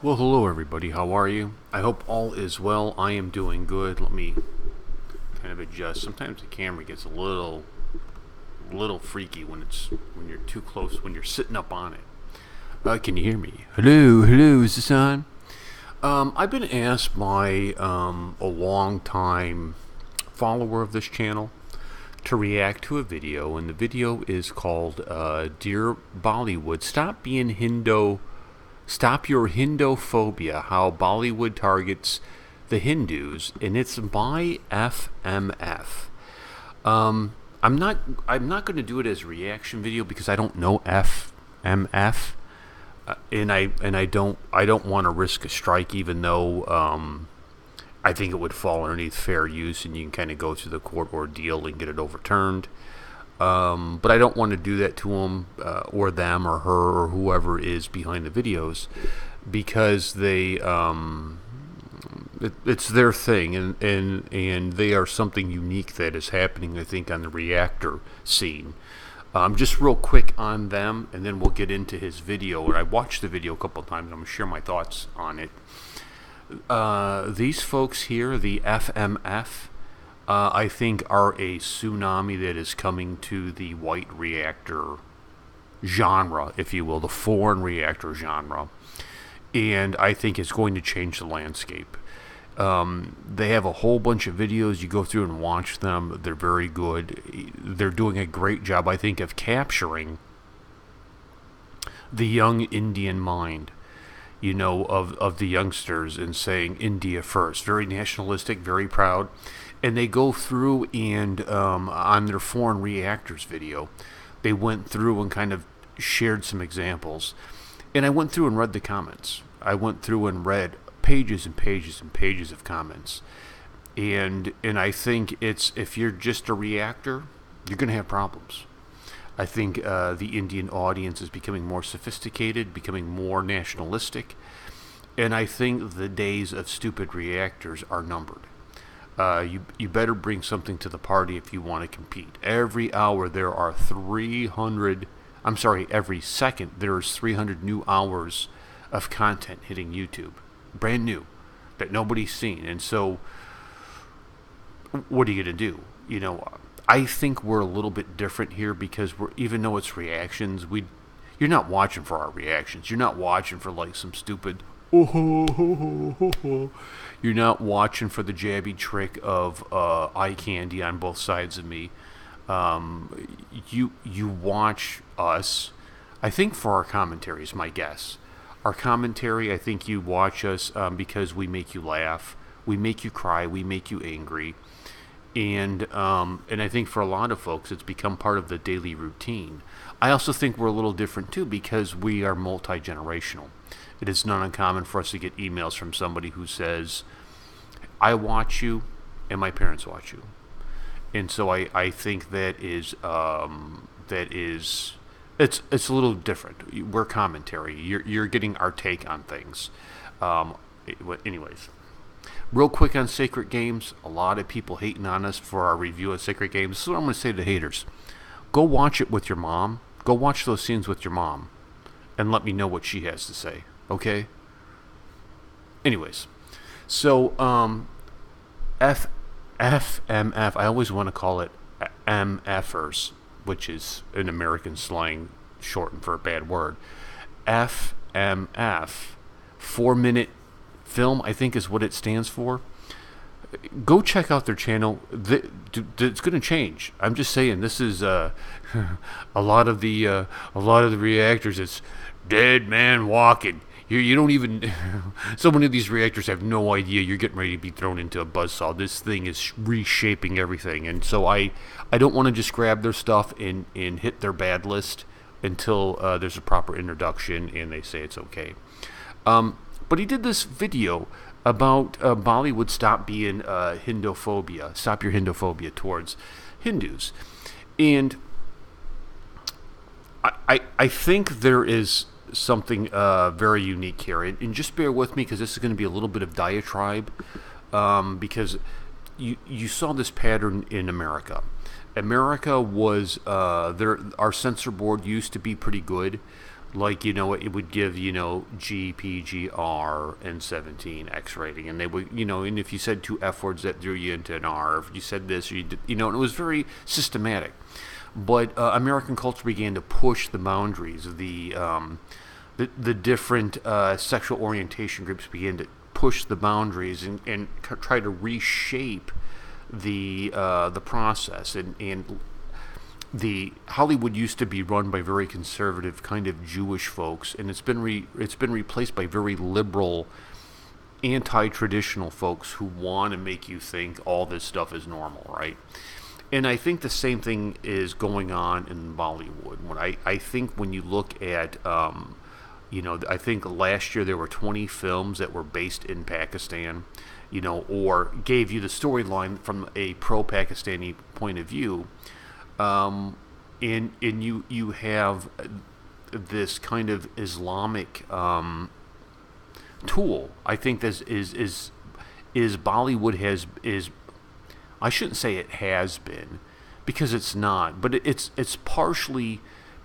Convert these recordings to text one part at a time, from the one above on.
Well, hello everybody. How are you? I hope all is well. I am doing good. Let me kind of adjust. Sometimes the camera gets a little freaky when you're too close, when you're sitting up on it. Can you hear me? Hello, hello. Is this on? I've been asked by a long time follower of this channel to react to a video, and the video is called "Dear Bollywood, Stop Your Hinduphobia, How Bollywood Targets the Hindus," and it's by FMF. I'm not going to do it as a reaction video because I don't know FMF, and I don't want to risk a strike, even though I think it would fall underneath fair use, and you can kind of go through the court ordeal and get it overturned. But I don't want to do that to them or them or her or whoever is behind the videos, because it's their thing, and they are something unique that is happening, I think, on the reactor scene. Just real quick on them, and then we'll get into his video. And I watched the video a couple of times. I'm going to share my thoughts on it. These folks here, the FMF, I think are a tsunami that is coming to the white reactor genre, if you will, the foreign reactor genre. And I think it's going to change the landscape. They have a whole bunch of videos. You go through and watch them. They're very good. They're doing a great job, I think, of capturing the young Indian mind, of the youngsters, and saying India first. Very nationalistic, very proud. And they go through and, on their foreign reactors video, they went through and kind of shared some examples. And I went through and read the comments. I went through and read pages and pages and pages of comments. And I think if you're just a reactor, you're going to have problems. I think the Indian audience is becoming more sophisticated, becoming more nationalistic. And I think the days of stupid reactors are numbered. You better bring something to the party if you want to compete. Every hour there are 300, I'm sorry, every second there's 300 new hours of content hitting YouTube. Brand new, that nobody's seen. And so, what are you going to do? I think we're a little bit different here, because even though it's reactions, you're not watching for our reactions. You're not watching for like some stupid oh ho ho ho ho ho. You're not watching for the jabby trick of eye candy on both sides of me. You watch us, I think, for our commentary is my guess. Our commentary, I think you watch us because we make you laugh, we make you cry, we make you angry, and I think for a lot of folks it's become part of the daily routine. I also think we're a little different too, because we are multi-generational. It is not uncommon for us to get emails from somebody who says, I watch you and my parents watch you. And so I think it's a little different. We're commentary. You're getting our take on things. Anyways, real quick on Sacred Games. A lot of people hating on us for our review of Sacred Games. This is what I'm going to say to the haters. Go watch it with your mom. Go watch those scenes with your mom, and let me know what she has to say. Okay? Anyways, so FMF, I always want to call it MFers, which is an American slang shortened for a bad word. FMF, 4-minute film, I think is what it stands for. Go check out their channel. It's going to change. I'm just saying, this is a lot of the reactors. It's dead man walking. You don't even. So many of these reactors have no idea you're getting ready to be thrown into a buzzsaw. This thing is reshaping everything, and so I don't want to just grab their stuff and hit their bad list until there's a proper introduction and they say it's okay. But he did this video about Bollywood stop being Hinduphobia, stop your Hinduphobia towards Hindus, and I think there is something very unique here, and just bear with me, because this is going to be a little bit of diatribe, because you saw this pattern in America. America was our censor board used to be pretty good. Like, it would give, GPGR and 17 X rating, and they would, and if you said two F words, that threw you into an R. If you said this, or you did, and it was very systematic. But American culture began to push the boundaries of the different sexual orientation groups began to push the boundaries and try to reshape the process. And the Hollywood used to be run by very conservative kind of Jewish folks, and it's been replaced by very liberal, anti-traditional folks who want to make you think all this stuff is normal, right? And I think the same thing is going on in Bollywood. I think when you look at, I think last year there were 20 films that were based in Pakistan, or gave you the storyline from a pro-Pakistani point of view. And you have this kind of Islamic tool. I think this is Bollywood is I shouldn't say it has been, because it's not, but it's partially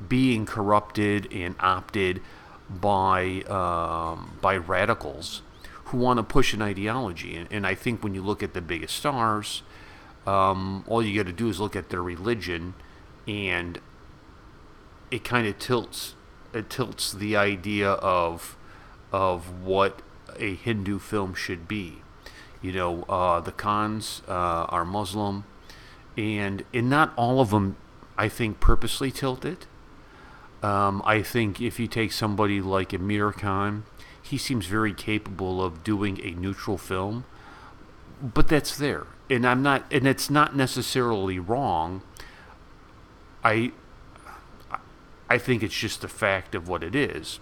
being corrupted and opted by radicals who want to push an ideology. And I think when you look at the biggest stars, all you got to do is look at their religion, and it kind of tilts the idea of what a Hindu film should be. The Khans are Muslim, and not all of them, I think, purposely tilt it. I think if you take somebody like Amir Khan, he seems very capable of doing a neutral film, but that's there. And it's not necessarily wrong. I think it's just the fact of what it is.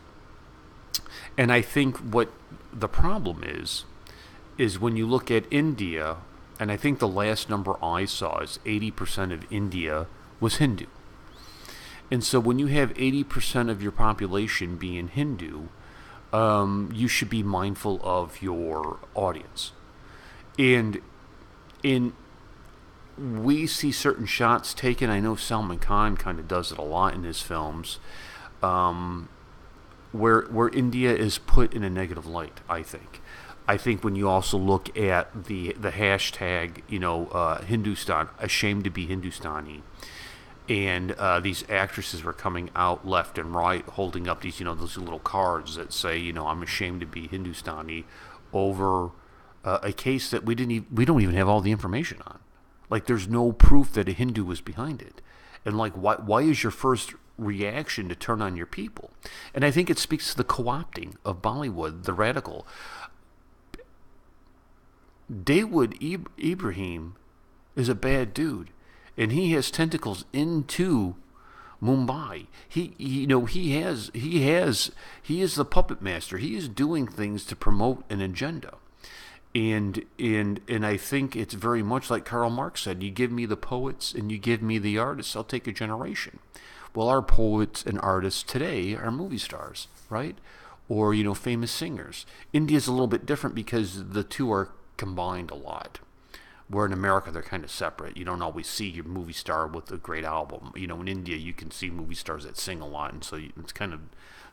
And I think what the problem is when you look at India, and I think the last number I saw is 80% of India was Hindu. And so when you have 80% of your population being Hindu, you should be mindful of your audience. And we see certain shots taken. I know Salman Khan kind of does it a lot in his films, where India is put in a negative light, I think. I think when you also look at the hashtag, Hindustan, ashamed to be Hindustani, and these actresses were coming out left and right holding up these, those little cards that say, I'm ashamed to be Hindustani, over a case that we don't even have all the information on. Like, there's no proof that a Hindu was behind it. And like, why is your first reaction to turn on your people? And I think it speaks to the co-opting of Bollywood, the radical. Dawood Ibrahim is a bad dude, and he has tentacles into Mumbai. He is the puppet master. He is doing things to promote an agenda. And I think it's very much like Karl Marx said, you give me the poets and you give me the artists, I'll take a generation. Well, our poets and artists today are movie stars, right? Or, famous singers. India's a little bit different because the two are combined a lot. Where in America, they're kind of separate. You don't always see your movie star with a great album. In India, you can see movie stars that sing a lot, and so it's kind of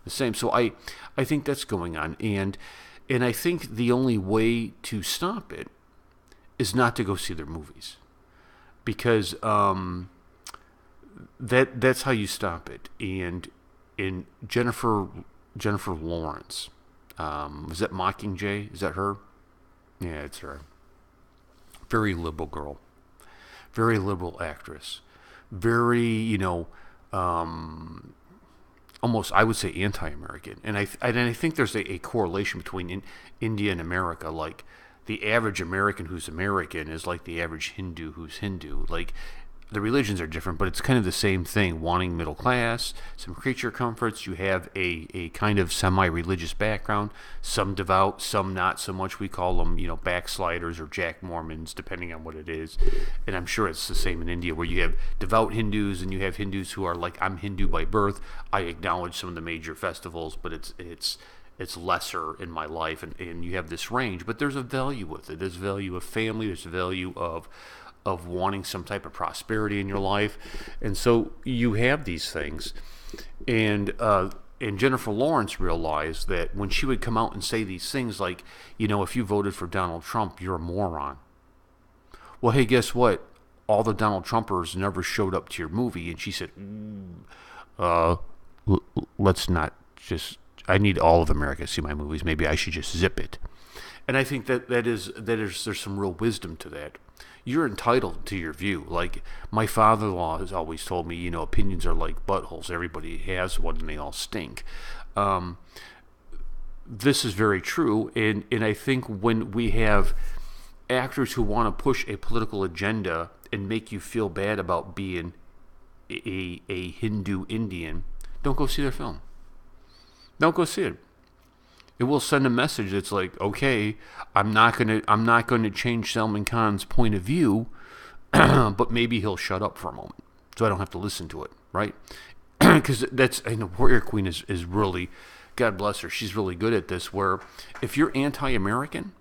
the same. So I think that's going on. And I think the only way to stop it is not to go see their movies, because that's how you stop it. And in Jennifer Lawrence, was that Mockingjay? Is that her? Yeah, it's her. Very liberal girl, very liberal actress, very almost, I would say, anti-American. And I think there's a correlation between India and America. Like, the average American who's American is like the average Hindu who's Hindu. Like, the religions are different, but it's kind of the same thing. Wanting middle class, some creature comforts. You have a kind of semi-religious background. Some devout, some not so much. We call them, backsliders or Jack Mormons, depending on what it is. And I'm sure it's the same in India, where you have devout Hindus and you have Hindus who are like, I'm Hindu by birth. I acknowledge some of the major festivals, but it's lesser in my life. And you have this range, but there's a value with it. There's value of family. There's a value of wanting some type of prosperity in your life. And so you have these things. And and Jennifer Lawrence realized that when she would come out and say these things like, if you voted for Donald Trump, you're a moron. Well, hey, guess what? All the Donald Trumpers never showed up to your movie. And she said, let's not just, I need all of America to see my movies. Maybe I should just zip it. And I think there's some real wisdom to that. You're entitled to your view. Like my father-in-law has always told me, opinions are like buttholes. Everybody has one and they all stink. This is very true. And I think when we have actors who want to push a political agenda and make you feel bad about being a Hindu Indian, don't go see their film. Don't go see it. It will send a message that's like, okay, I'm not gonna change Salman Khan's point of view, but maybe he'll shut up for a moment, so I don't have to listen to it, right? Because Warrior Queen is really, God bless her, she's really good at this. Where if you're anti-American,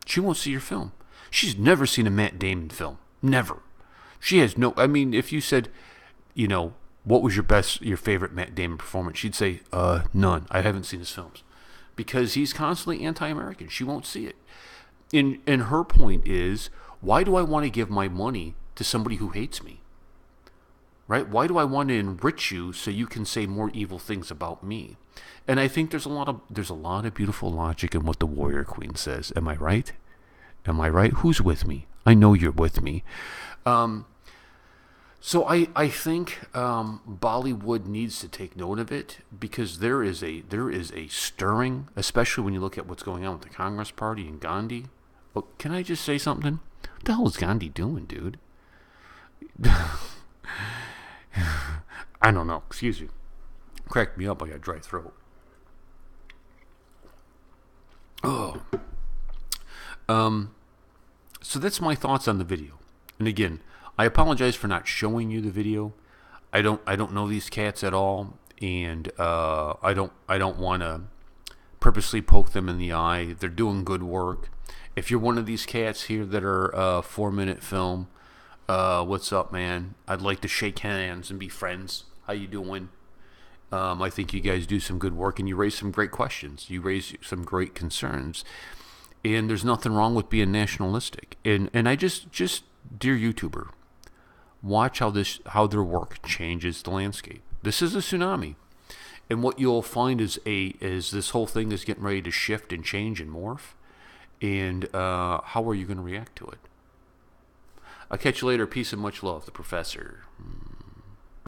she won't see your film. She's never seen a Matt Damon film, never. She has no. I mean, if you said, what was your favorite Matt Damon performance, she'd say, none. I haven't seen his films. Because he's constantly anti-American. She won't see it. And her point is, why do I want to give my money to somebody who hates me? Right? Why do I want to enrich you so you can say more evil things about me? And I think there's a lot of beautiful logic in what the Warrior Queen says. Am I right? Am I right? Who's with me? I know you're with me. So I think Bollywood needs to take note of it, because there is a stirring, especially when you look at what's going on with the Congress Party and Gandhi. Oh, can I just say something? What the hell is Gandhi doing, dude? I don't know. Excuse me. Cracked me up. I got a dry throat. Oh. So that's my thoughts on the video. And again, I apologize for not showing you the video. I don't know these cats at all, and I don't want to purposely poke them in the eye. They're doing good work. If you're one of these cats here that are 4-minute film, what's up, man? I'd like to shake hands and be friends. How you doing? I think you guys do some good work, and you raise some great questions. You raise some great concerns, and there's nothing wrong with being nationalistic. And I just dear YouTuber, watch how their work changes the landscape. This is a tsunami, and what you'll find is this whole thing is getting ready to shift and change and morph. And how are you going to react to it? I'll catch you later. Peace and much love, the Professor.